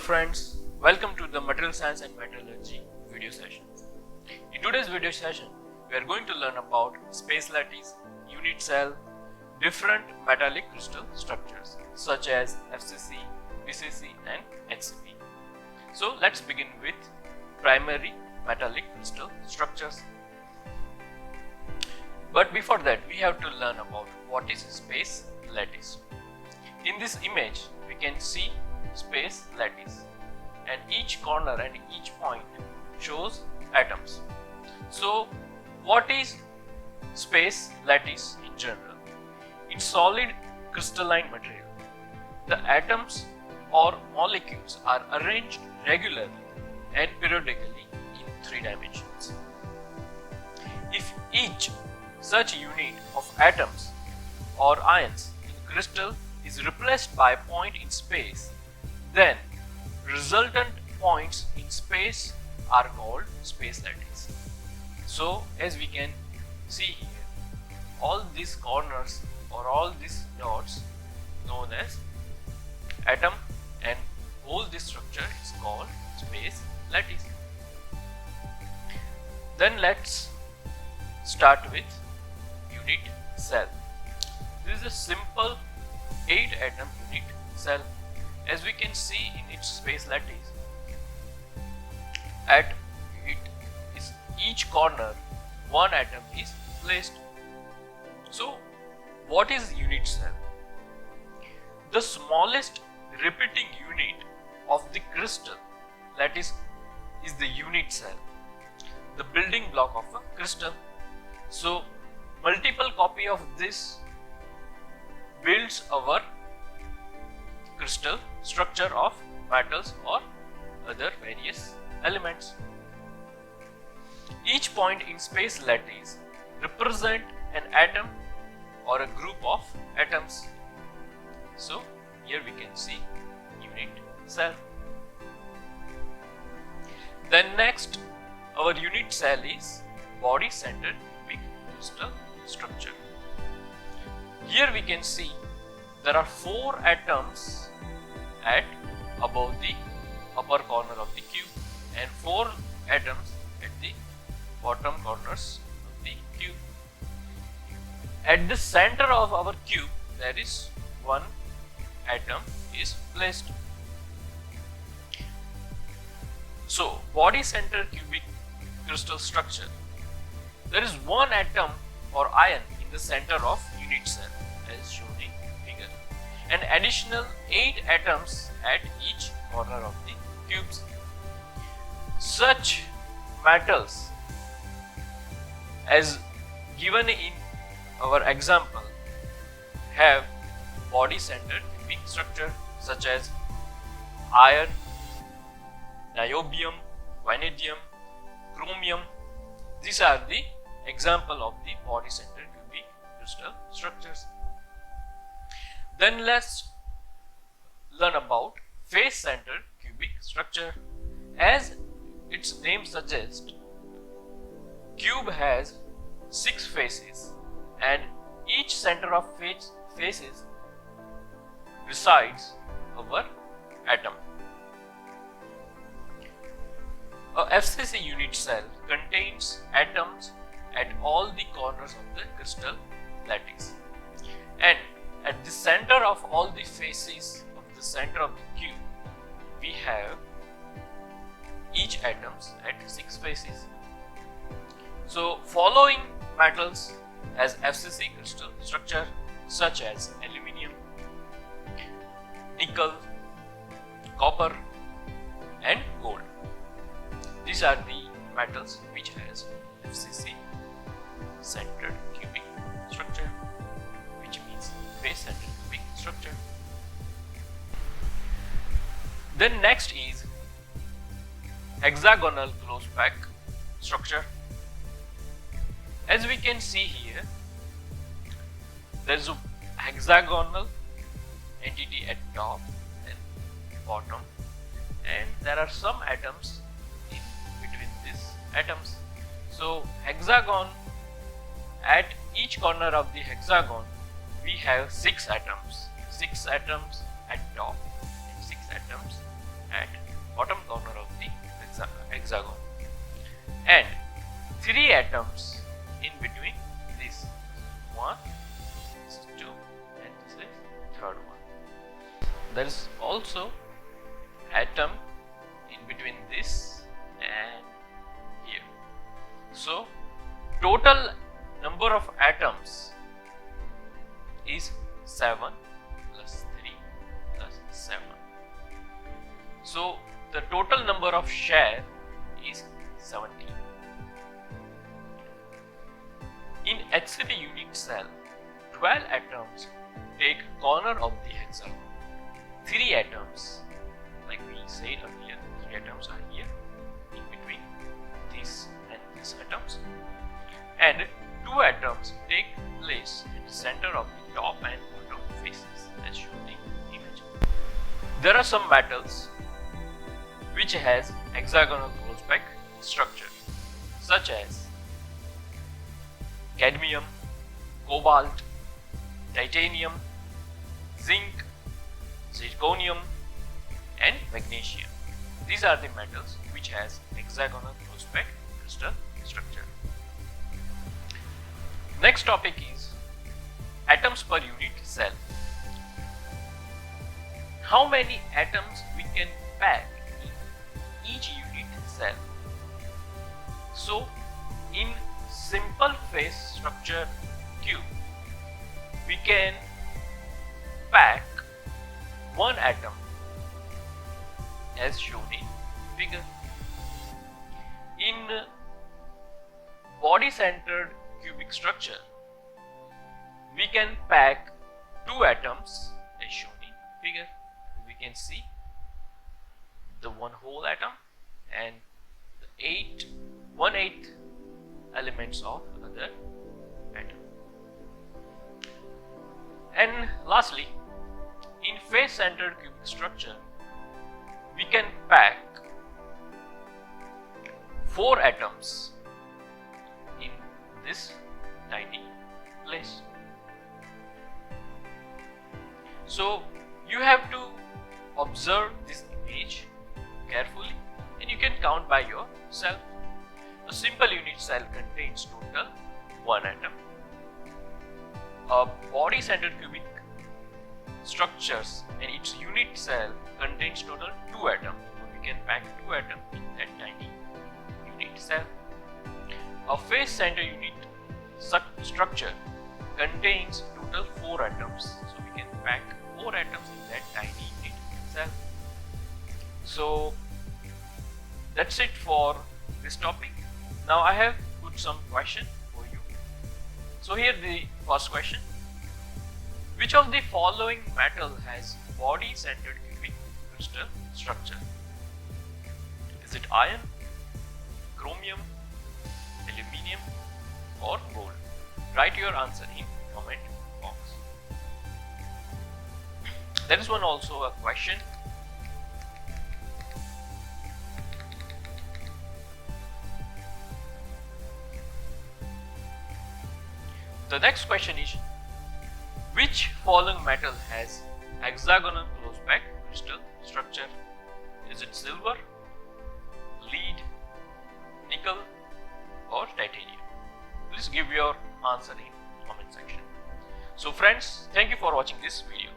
friends, welcome to the Material Science and Metallurgy video session. In today's video session, we are going to learn about space lattice, unit cell, different metallic crystal structures such as FCC, BCC and HCP. So let's begin with primary metallic crystal structures. But before that, we have to learn about what is space lattice. In this image, we can see space lattice, and each corner and each point shows atoms. So what is space lattice in general? It's solid crystalline material. The atoms or molecules are arranged regularly and periodically in 3 dimensions. If each such unit of atoms or ions in crystal is replaced by a point in space, then resultant points in space are called space lattice. So as we can see here, all these corners or all these dots known as atom, and all this structure is called space lattice. Then let's start with unit cell. This is a simple 8 atom unit cell. As we can see in its space lattice, at it is each corner one atom is placed. So what is unit cell? The smallest repeating unit of the crystal lattice is the unit cell, the building block of a crystal. So multiple copy of this builds our crystal structure of metals or other various elements. Each point in space lattice represent an atom or a group of atoms. So here we can see unit cell. Then next, our unit cell is body centered cubic crystal structure. Here we can see there are 4 atoms at above the upper corner of the cube and 4 atoms at the bottom corners of the cube. At the center of our cube, there is one atom is placed. So body center cubic crystal structure, there is one atom or ion in the center of unit cell as shown in figure, and additional 8 atoms at each corner of the cubes. Such metals as given in our example have body centered cubic structure such as iron, niobium, vanadium, chromium. These are the example of the body centered cubic crystal structures. Then let's learn about face centered cubic structure. As its name suggests, cube has 6 faces, and each center of faces resides our atom. A FCC unit cell contains atoms at all the corners of the crystal lattice, and at the center of all the faces of the center of the cube, we have each atoms at 6 faces. So following metals as FCC crystal structure such as aluminium, nickel, copper and gold. These are the metals which has FCC centered cubic structure, which means face centered cubic structure. Then next is hexagonal closeback structure. As we can see here, there is a hexagonal entity at top and bottom, and there are some atoms in between these atoms. So hexagon, at each corner of the hexagon we have 6 atoms, 6 atoms at top and 6 atoms at bottom corner of the hexagon, and 3 atoms in between this. One, this is 2, and this is third one. There is also atom in between this and here. So total number of atoms is 7 plus 3 plus 7. So the total number of share is 17. In HCD unit cell, 12 atoms take corner of the hexagon. 3 atoms, like we said earlier, 3 atoms are here in between these and these atoms, and 2 atoms take place at the center of the top and bottom faces as shown in the image. There are some metals which has hexagonal closeback structure, such as cadmium, cobalt, titanium, zinc, zirconium, and magnesium. These are the metals which has hexagonal closeback crystal structure. Next topic is atoms per unit cell. How many atoms we can pack in each unit cell? So in simple phase structure cube, we can pack 1 atom as shown in figure. In body centered cubic structure, we can pack 2 atoms as shown in figure. We can see the 1 whole atom and the 1/8 elements of other atom. And lastly, in face centered cubic structure, we can pack 4 atoms in this tiny place. So you have to observe this image carefully and you can count by yourself. A simple unit cell contains total 1 atom. A body centered cubic structures and its unit cell contains total 2 atoms. So we can pack 2 atoms in that tiny unit cell. A face centered unit structure contains total 4 atoms. So we can pack 4 atoms in that tiny unit cell. So that's it for this topic. Now I have put some question for you. So here the first question. Which of the following metal has body centered cubic crystal structure? Is it iron, chromium, aluminium, or gold? Write your answer in comment box. There is one also a question. The next question is, which following metal has hexagonal closeback crystal structure? Is it silver, lead, nickel, or titanium? Please give your answer in comment section. So friends, thank you for watching this video.